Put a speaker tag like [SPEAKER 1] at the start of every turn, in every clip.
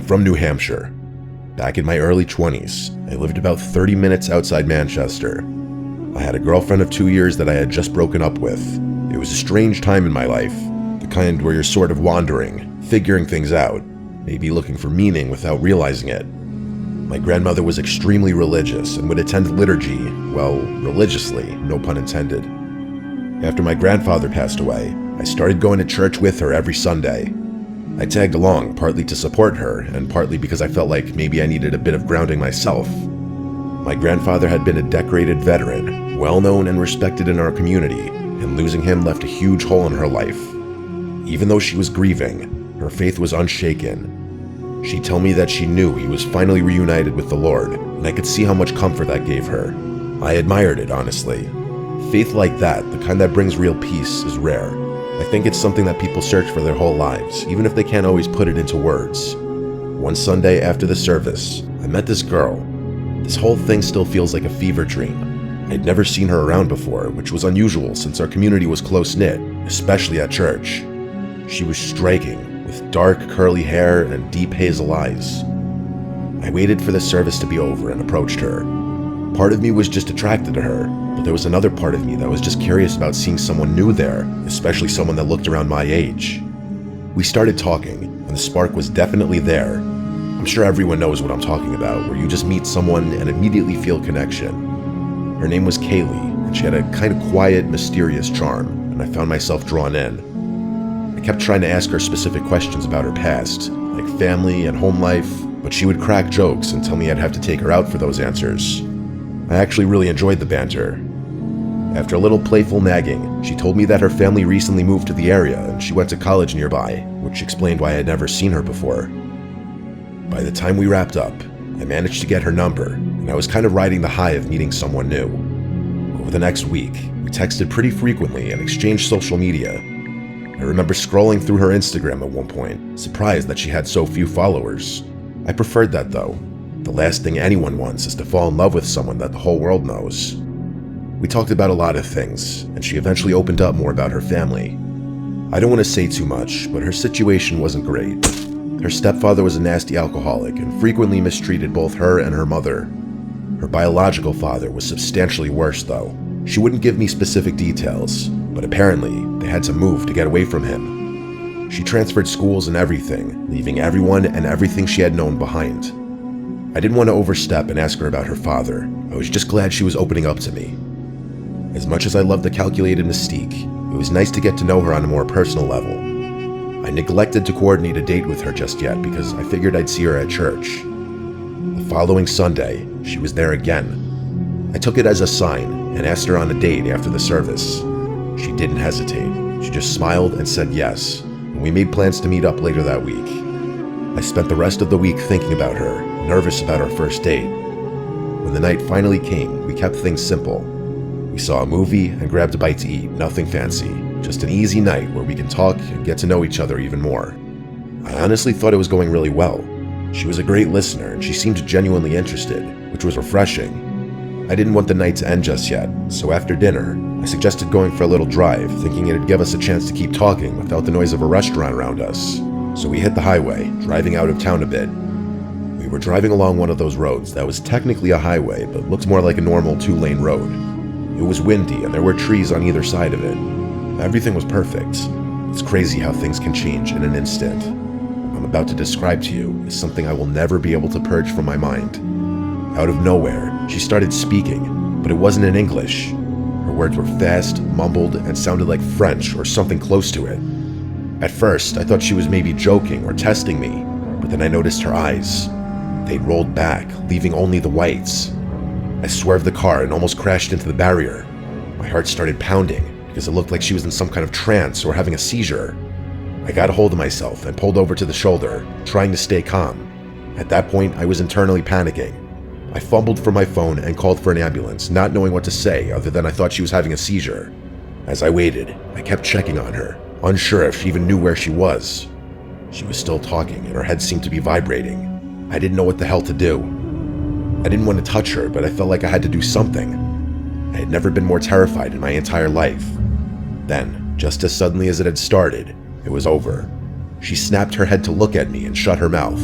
[SPEAKER 1] from New Hampshire. Back in my early 20s, I lived about 30 minutes outside Manchester. I had a girlfriend of 2 years that I had just broken up with. It was a strange time in my life, the kind where you're sort of wandering, figuring things out, maybe looking for meaning without realizing it. My grandmother was extremely religious and would attend liturgy, well, religiously, no pun intended. After my grandfather passed away, I started going to church with her every Sunday. I tagged along, partly to support her, and partly because I felt like maybe I needed a bit of grounding myself. My grandfather had been a decorated veteran, well-known and respected in our community, and losing him left a huge hole in her life. Even though she was grieving, her faith was unshaken. She'd tell me that she knew he was finally reunited with the Lord, and I could see how much comfort that gave her. I admired it, honestly. Faith like that, the kind that brings real peace, is rare. I think it's something that people search for their whole lives, even if they can't always put it into words. One Sunday after the service, I met this girl. This whole thing still feels like a fever dream. I'd never seen her around before, which was unusual since our community was close-knit, especially at church. She was striking, with dark curly hair and deep hazel eyes. I waited for the service to be over and approached her. Part of me was just attracted to her, but there was another part of me that was just curious about seeing someone new there, especially someone that looked around my age. We started talking, and the spark was definitely there. I'm sure everyone knows what I'm talking about, where you just meet someone and immediately feel connection. Her name was Kaylee, and she had a kind of quiet, mysterious charm, and I found myself drawn in. I kept trying to ask her specific questions about her past, like family and home life, but she would crack jokes and tell me I'd have to take her out for those answers. I actually really enjoyed the banter. After a little playful nagging, she told me that her family recently moved to the area and she went to college nearby, which explained why I had never seen her before. By the time we wrapped up, I managed to get her number, and I was kind of riding the high of meeting someone new. Over the next week, we texted pretty frequently and exchanged social media. I remember scrolling through her Instagram at one point, surprised that she had so few followers. I preferred that though. The last thing anyone wants is to fall in love with someone that the whole world knows. We talked about a lot of things, and she eventually opened up more about her family. I don't want to say too much, but her situation wasn't great. Her stepfather was a nasty alcoholic and frequently mistreated both her and her mother. Her biological father was substantially worse though. She wouldn't give me specific details, but apparently they had to move to get away from him. She transferred schools and everything, leaving everyone and everything she had known behind. I didn't want to overstep and ask her about her father. I was just glad she was opening up to me. As much as I loved the calculated mystique, it was nice to get to know her on a more personal level. I neglected to coordinate a date with her just yet because I figured I'd see her at church. The following Sunday, she was there again. I took it as a sign and asked her on a date after the service. She didn't hesitate. She just smiled and said yes, and we made plans to meet up later that week. I spent the rest of the week thinking about her, nervous about our first date. When the night finally came, we kept things simple. We saw a movie and grabbed a bite to eat, nothing fancy, just an easy night where we can talk and get to know each other even more. I honestly thought it was going really well. She was a great listener and she seemed genuinely interested, which was refreshing. I didn't want the night to end just yet, so after dinner, I suggested going for a little drive, thinking it'd give us a chance to keep talking without the noise of a restaurant around us. So we hit the highway, driving out of town a bit. We were driving along one of those roads that was technically a highway, but looked more like a normal 2-lane road. It was windy and there were trees on either side of it. Everything was perfect. It's crazy how things can change in an instant. What I'm about to describe to you is something I will never be able to purge from my mind. Out of nowhere, she started speaking, but it wasn't in English. Her words were fast, mumbled, and sounded like French or something close to it. At first, I thought she was maybe joking or testing me, but then I noticed her eyes. They'd rolled back, leaving only the whites. I swerved the car and almost crashed into the barrier. My heart started pounding because it looked like she was in some kind of trance or having a seizure. I got a hold of myself and pulled over to the shoulder, trying to stay calm. At that point, I was internally panicking. I fumbled for my phone and called for an ambulance, not knowing what to say other than I thought she was having a seizure. As I waited, I kept checking on her, unsure if she even knew where she was. She was still talking and her head seemed to be vibrating. I didn't know what the hell to do. I didn't want to touch her, but I felt like I had to do something. I had never been more terrified in my entire life. Then, just as suddenly as it had started, it was over. She snapped her head to look at me and shut her mouth.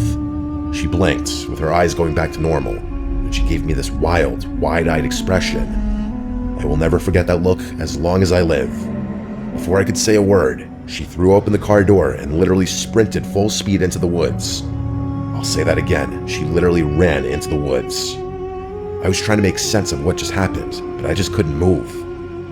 [SPEAKER 1] She blinked, with her eyes going back to normal, and she gave me this wild, wide-eyed expression. I will never forget that look as long as I live. Before I could say a word, she threw open the car door and literally sprinted full speed into the woods. I'll say that again, she literally ran into the woods. I was trying to make sense of what just happened, but I just couldn't move.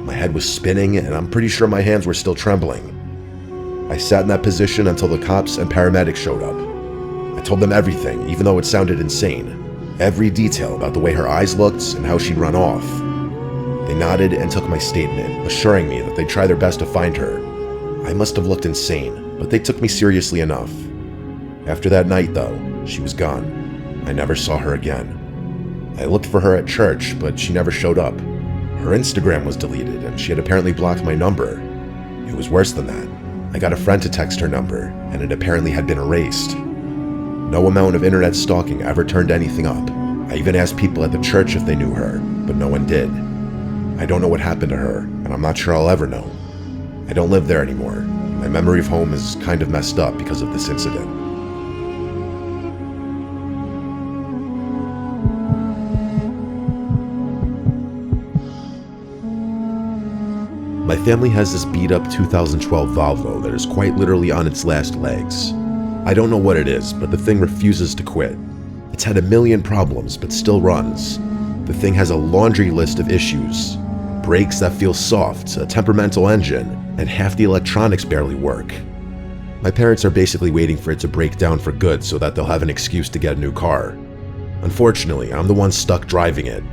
[SPEAKER 1] My head was spinning, and I'm pretty sure my hands were still trembling. I sat in that position until the cops and paramedics showed up. I told them everything, even though it sounded insane. Every detail about the way her eyes looked and how she'd run off. They nodded and took my statement, assuring me that they'd try their best to find her. I must have looked insane, but they took me seriously enough. After that night, though, she was gone. I never saw her again. I looked for her at church, but she never showed up. Her Instagram was deleted, and she had apparently blocked my number. It was worse than that. I got a friend to text her number, and it apparently had been erased. No amount of internet stalking ever turned anything up. I even asked people at the church if they knew her, but no one did. I don't know what happened to her, and I'm not sure I'll ever know. I don't live there anymore. My memory of home is kind of messed up because of this incident. My family has this beat-up 2012 Volvo that is quite literally on its last legs. I don't know what it is, but the thing refuses to quit. It's had a million problems, but still runs. The thing has a laundry list of issues. Brakes that feel soft, a temperamental engine, and half the electronics barely work. My parents are basically waiting for it to break down for good so that they'll have an excuse to get a new car. Unfortunately, I'm the one stuck driving it.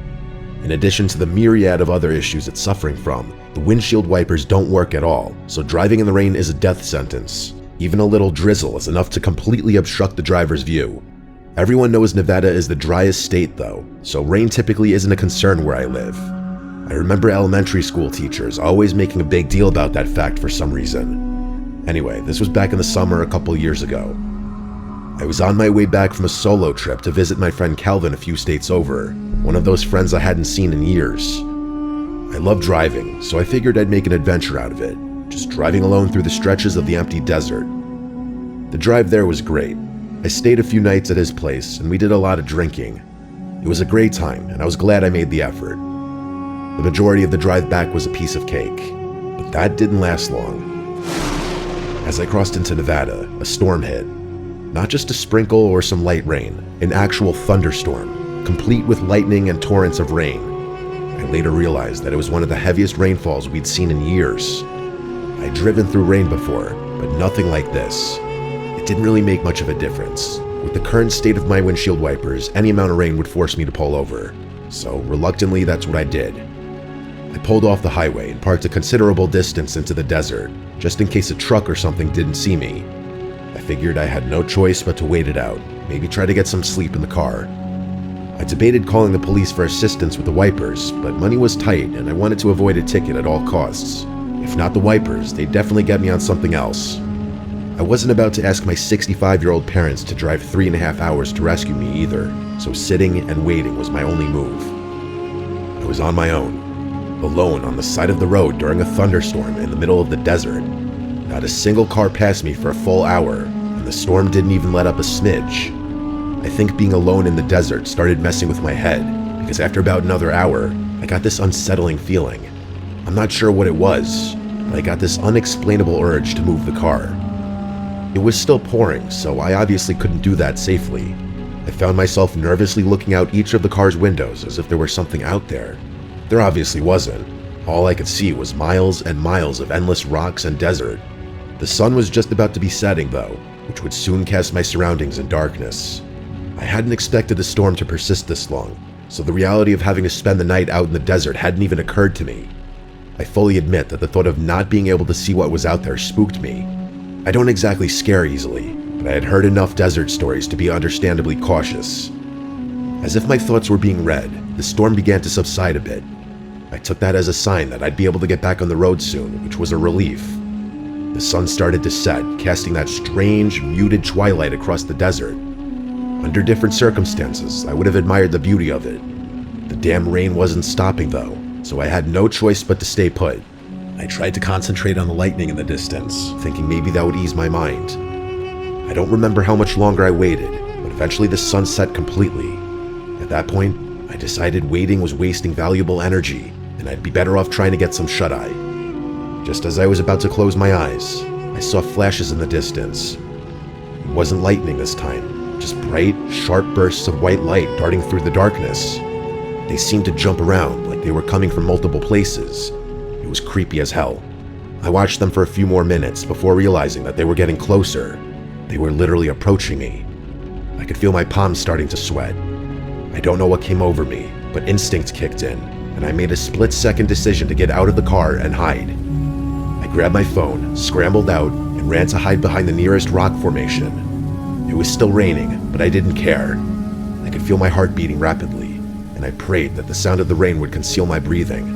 [SPEAKER 1] In addition to the myriad of other issues it's suffering from, the windshield wipers don't work at all, so driving in the rain is a death sentence. Even a little drizzle is enough to completely obstruct the driver's view. Everyone knows Nevada is the driest state though, so rain typically isn't a concern where I live. I remember elementary school teachers always making a big deal about that fact for some reason. Anyway, this was back in the summer a couple years ago. I was on my way back from a solo trip to visit my friend Calvin a few states over, one of those friends I hadn't seen in years. I love driving, so I figured I'd make an adventure out of it, just driving alone through the stretches of the empty desert. The drive there was great. I stayed a few nights at his place, and we did a lot of drinking. It was a great time, and I was glad I made the effort. The majority of the drive back was a piece of cake, but that didn't last long. As I crossed into Nevada, a storm hit. Not just a sprinkle or some light rain, an actual thunderstorm, complete with lightning and torrents of rain. I later realized that it was one of the heaviest rainfalls we'd seen in years. I'd driven through rain before, but nothing like this. It didn't really make much of a difference. With the current state of my windshield wipers, any amount of rain would force me to pull over. So reluctantly, that's what I did. I pulled off the highway and parked a considerable distance into the desert, just in case a truck or something didn't see me. I figured I had no choice but to wait it out, maybe try to get some sleep in the car. I debated calling the police for assistance with the wipers, but money was tight and I wanted to avoid a ticket at all costs. If not the wipers, they'd definitely get me on something else. I wasn't about to ask my 65-year-old parents to drive 3.5 hours to rescue me either, so sitting and waiting was my only move. I was on my own, alone on the side of the road during a thunderstorm in the middle of the desert. Not a single car passed me for a full hour, and the storm didn't even let up a smidge. I think being alone in the desert started messing with my head, because after about another hour, I got this unsettling feeling. I'm not sure what it was, but I got this unexplainable urge to move the car. It was still pouring, so I obviously couldn't do that safely. I found myself nervously looking out each of the car's windows as if there was something out there. There obviously wasn't. All I could see was miles and miles of endless rocks and desert. The sun was just about to be setting though, which would soon cast my surroundings in darkness. I hadn't expected the storm to persist this long, so the reality of having to spend the night out in the desert hadn't even occurred to me. I fully admit that the thought of not being able to see what was out there spooked me. I don't exactly scare easily, but I had heard enough desert stories to be understandably cautious. As if my thoughts were being read, the storm began to subside a bit. I took that as a sign that I'd be able to get back on the road soon, which was a relief. The sun started to set, casting that strange, muted twilight across the desert. Under different circumstances, I would have admired the beauty of it. The damn rain wasn't stopping though, so I had no choice but to stay put. I tried to concentrate on the lightning in the distance, thinking maybe that would ease my mind. I don't remember how much longer I waited, but Eventually the sun set completely. At that point, I decided waiting was wasting valuable energy, and I'd be better off trying to get some shut-eye. Just as I was about to close my eyes, I saw flashes in the distance. It wasn't lightning this time, just bright, sharp bursts of white light darting through the darkness. They seemed to jump around like they were coming from multiple places. It was creepy as hell. I watched them for a few more minutes before realizing that they were getting closer. They were literally approaching me. I could feel my palms starting to sweat. I don't know what came over me, but instinct kicked in, and I made a split-second decision to get out of the car and hide. I grabbed my phone, scrambled out, and ran to hide behind the nearest rock formation. It was still raining, but I didn't care. I could feel my heart beating rapidly, and I prayed that the sound of the rain would conceal my breathing.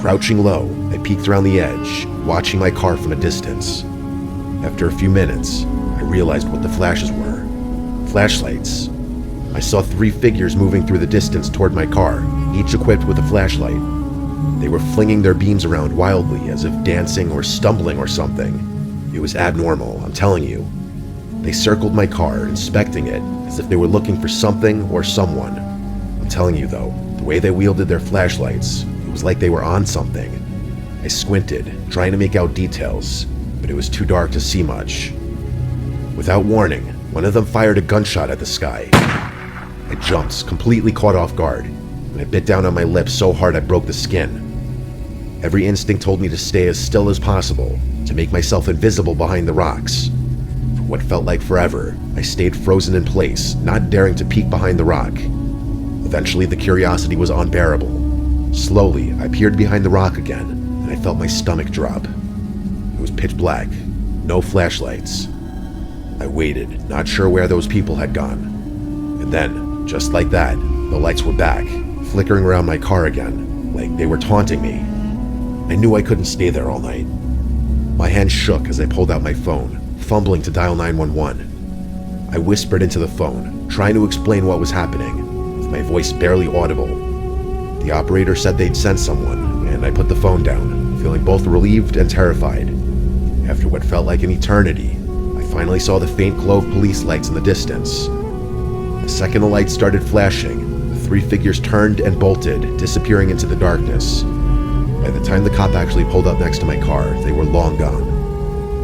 [SPEAKER 1] Crouching low, I peeked around the edge, watching my car from a distance. After a few minutes, I realized what the flashes were. Flashlights. I saw 3 figures moving through the distance toward my car, each equipped with a flashlight. They were flinging their beams around wildly, as if dancing or stumbling or something. It was abnormal, I'm telling you. They circled my car, inspecting it, as if they were looking for something or someone. I'm telling you though, the way they wielded their flashlights, it was like they were on something. I squinted, trying to make out details, but it was too dark to see much. Without warning, one of them fired a gunshot at the sky. I jumped, completely caught off guard, and I bit down on my lips so hard I broke the skin. Every instinct told me to stay as still as possible, to make myself invisible behind the rocks. For what felt like forever, I stayed frozen in place, not daring to peek behind the rock. Eventually, the curiosity was unbearable. Slowly, I peered behind the rock again, and I felt my stomach drop. It was pitch black, no flashlights. I waited, not sure where those people had gone. And then, just like that, the lights were back, flickering around my car again, like they were taunting me. I knew I couldn't stay there all night. My hand shook as I pulled out my phone, fumbling to dial 911. I whispered into the phone, trying to explain what was happening, with my voice barely audible. The operator said they'd sent someone, and I put the phone down, feeling both relieved and terrified. After what felt like an eternity, I finally saw the faint glow of police lights in the distance. The second the lights started flashing, the 3 figures turned and bolted, disappearing into the darkness. By the time the cop actually pulled up next to my car, they were long gone.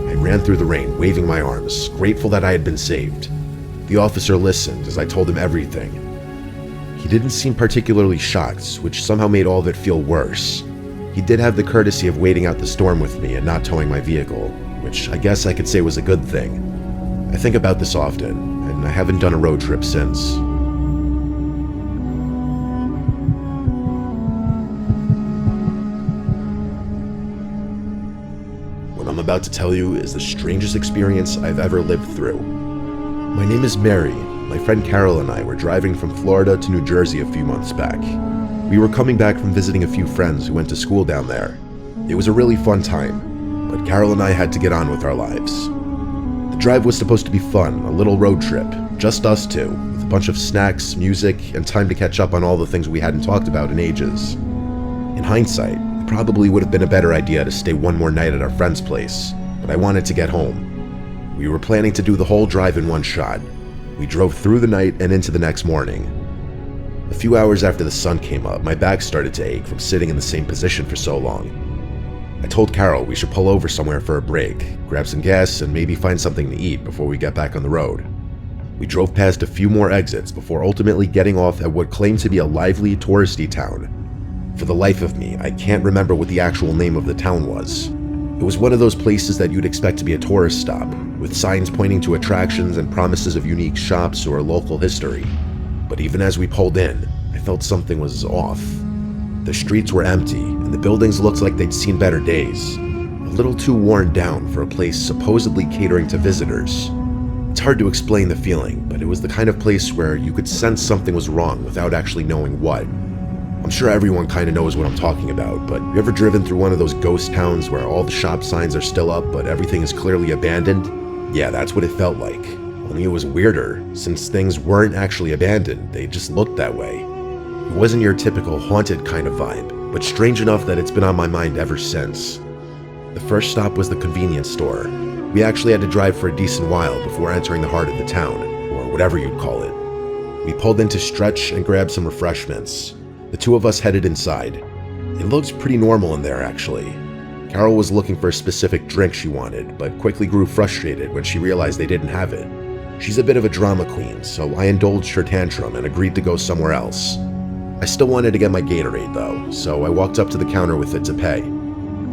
[SPEAKER 1] I ran through the rain, waving my arms, grateful that I had been saved. The officer listened as I told him everything. He didn't seem particularly shocked, which somehow made all of it feel worse. He did have the courtesy of waiting out the storm with me and not towing my vehicle, which I guess I could say was a good thing. I think about this often, and I haven't done a road trip since. What I'm about to tell you is the strangest experience I've ever lived through. My name is Mary. My friend Carol and I were driving from Florida to New Jersey a few months back. We were coming back from visiting a few friends who went to school down there. It was a really fun time, but Carol and I had to get on with our lives. The drive was supposed to be fun, a little road trip, just us two, with a bunch of snacks, music, and time to catch up on all the things we hadn't talked about in ages. In hindsight, it probably would have been a better idea to stay one more night at our friend's place, but I wanted to get home. We were planning to do the whole drive in one shot. We drove through the night and into the next morning. A few hours after the sun came up, my back started to ache from sitting in the same position for so long. I told Carol we should pull over somewhere for a break, grab some gas, and maybe find something to eat before we get back on the road. We drove past a few more exits before ultimately getting off at what claimed to be a lively, touristy town. For the life of me, I can't remember what the actual name of the town was. It was one of those places that you'd expect to be a tourist stop, with signs pointing to attractions and promises of unique shops or local history. But even as we pulled in, I felt something was off. The streets were empty, and the buildings looked like they'd seen better days. A little too worn down for a place supposedly catering to visitors. It's hard to explain the feeling, but it was the kind of place where you could sense something was wrong without actually knowing what. I'm sure everyone kind of knows what I'm talking about, but you ever driven through one of those ghost towns where all the shop signs are still up but everything is clearly abandoned? Yeah, that's what it felt like. Only it was weirder, since things weren't actually abandoned, they just looked that way. It wasn't your typical haunted kind of vibe, but strange enough that it's been on my mind ever since. The first stop was the convenience store. We actually had to drive for a decent while before entering the heart of the town, or whatever you'd call it. We pulled in to stretch and grab some refreshments. The two of us headed inside. It looked pretty normal in there, actually. Carol was looking for a specific drink she wanted, but quickly grew frustrated when she realized they didn't have it. She's a bit of a drama queen, so I indulged her tantrum and agreed to go somewhere else. I still wanted to get my Gatorade though, so I walked up to the counter with it to pay.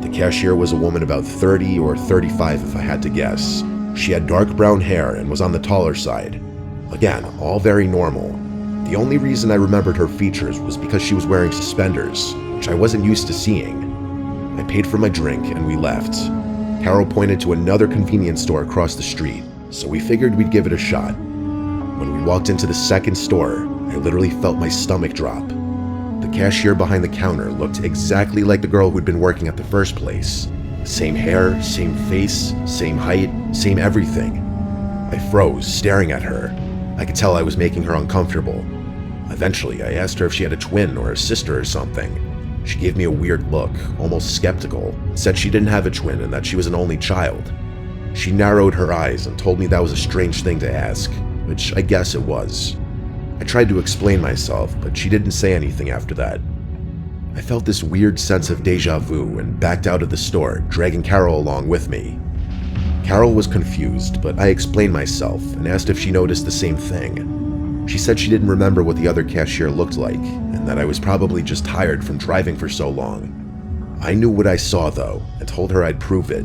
[SPEAKER 1] The cashier was a woman about 30 or 35 if I had to guess. She had dark brown hair and was on the taller side. Again, all very normal. The only reason I remembered her features was because she was wearing suspenders, which I wasn't used to seeing. I paid for my drink and we left. Carol pointed to another convenience store across the street, so we figured we'd give it a shot. When we walked into the second store, I literally felt my stomach drop. The cashier behind the counter looked exactly like the girl who'd been working at the first place. Same hair, same face, same height, same everything. I froze, staring at her. I could tell I was making her uncomfortable. Eventually, I asked her if she had a twin or a sister or something. She gave me a weird look, almost skeptical, and said she didn't have a twin and that she was an only child. She narrowed her eyes and told me that was a strange thing to ask, which I guess it was. I tried to explain myself, but she didn't say anything after that. I felt this weird sense of deja vu and backed out of the store, dragging Carol along with me. Carol was confused, but I explained myself and asked if she noticed the same thing. She said she didn't remember what the other cashier looked like, and that I was probably just tired from driving for so long. I knew what I saw though, and told her I'd prove it.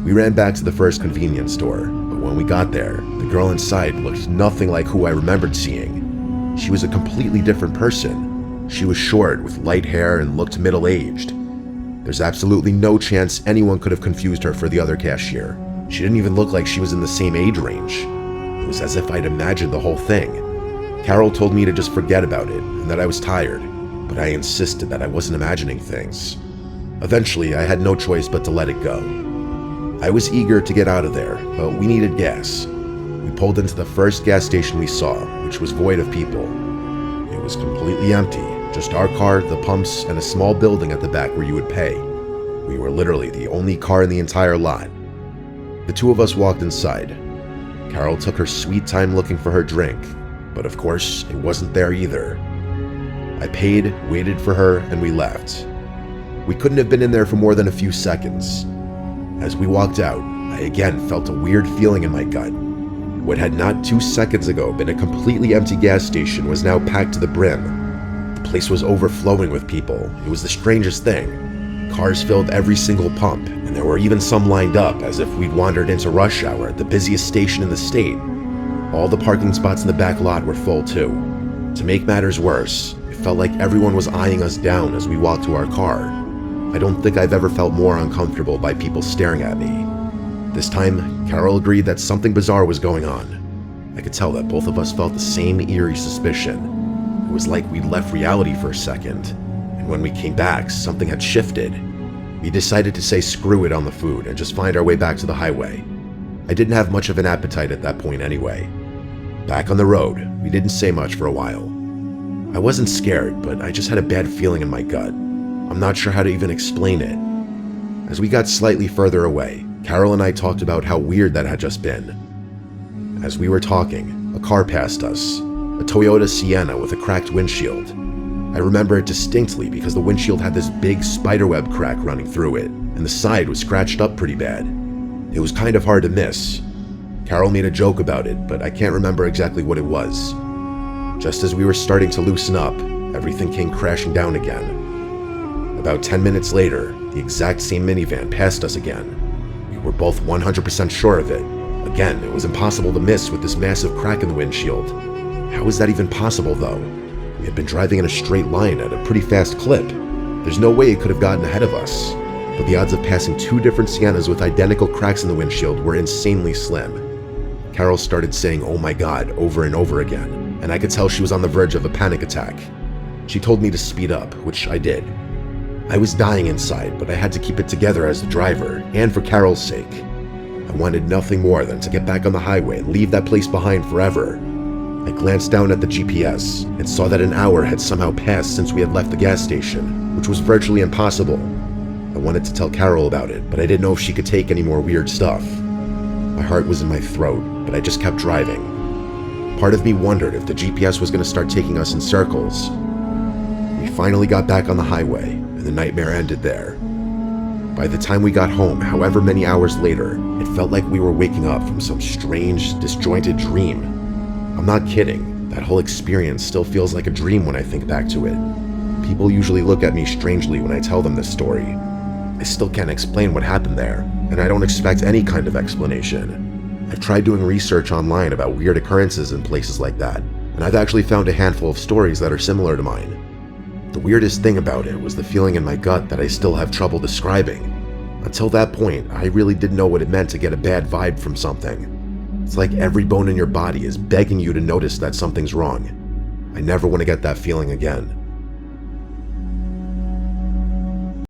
[SPEAKER 1] We ran back to the first convenience store, but when we got there, the girl inside looked nothing like who I remembered seeing. She was a completely different person. She was short, with light hair, and looked middle-aged. There's absolutely no chance anyone could have confused her for the other cashier. She didn't even look like she was in the same age range. It was as if I'd imagined the whole thing. Carol told me to just forget about it, and that I was tired, but I insisted that I wasn't imagining things. Eventually, I had no choice but to let it go. I was eager to get out of there, but we needed gas. We pulled into the first gas station we saw, which was void of people. It was completely empty, just our car, the pumps, and a small building at the back where you would pay. We were literally the only car in the entire lot. The two of us walked inside. Carol took her sweet time looking for her drink, but of course, it wasn't there either. I paid, waited for her, and we left. We couldn't have been in there for more than a few seconds. As we walked out, I again felt a weird feeling in my gut. What had not 2 seconds ago been a completely empty gas station was now packed to the brim. The place was overflowing with people. It was the strangest thing. Cars filled every single pump, and there were even some lined up as if we'd wandered into rush hour at the busiest station in the state. All the parking spots in the back lot were full too. To make matters worse, it felt like everyone was eyeing us down as we walked to our car. I don't think I've ever felt more uncomfortable by people staring at me. This time, Carol agreed that something bizarre was going on. I could tell that both of us felt the same eerie suspicion. It was like we'd left reality for a second, and when we came back, something had shifted. We decided to say screw it on the food and just find our way back to the highway. I didn't have much of an appetite at that point anyway. Back on the road, we didn't say much for a while. I wasn't scared, but I just had a bad feeling in my gut. I'm not sure how to even explain it. As we got slightly further away, Carol and I talked about how weird that had just been. As we were talking, a car passed us, a Toyota Sienna with a cracked windshield. I remember it distinctly because the windshield had this big spiderweb crack running through it, and the side was scratched up pretty bad. It was kind of hard to miss. Carol made a joke about it, but I can't remember exactly what it was. Just as we were starting to loosen up, everything came crashing down again. About 10 minutes later, the exact same minivan passed us again. We were both 100% sure of it. Again, it was impossible to miss with this massive crack in the windshield. How was that even possible, though? We had been driving in a straight line at a pretty fast clip. There's no way it could have gotten ahead of us. But the odds of passing 2 different Siennas with identical cracks in the windshield were insanely slim. Carol started saying, "Oh my God," over and over again, and I could tell she was on the verge of a panic attack. She told me to speed up, which I did. I was dying inside, but I had to keep it together as the driver, and for Carol's sake. I wanted nothing more than to get back on the highway and leave that place behind forever. I glanced down at the GPS and saw that an hour had somehow passed since we had left the gas station, which was virtually impossible. I wanted to tell Carol about it, but I didn't know if she could take any more weird stuff. My heart was in my throat, but I just kept driving. Part of me wondered if the GPS was going to start taking us in circles. We finally got back on the highway, and the nightmare ended there. By the time we got home, however many hours later, it felt like we were waking up from some strange, disjointed dream. I'm not kidding, that whole experience still feels like a dream when I think back to it. People usually look at me strangely when I tell them this story. I still can't explain what happened there, and I don't expect any kind of explanation. I've tried doing research online about weird occurrences in places like that, and I've actually found a handful of stories that are similar to mine. The weirdest thing about it was the feeling in my gut that I still have trouble describing. Until that point, I really didn't know what it meant to get a bad vibe from something. It's like every bone in your body is begging you to notice that something's wrong. I never want to get that feeling again.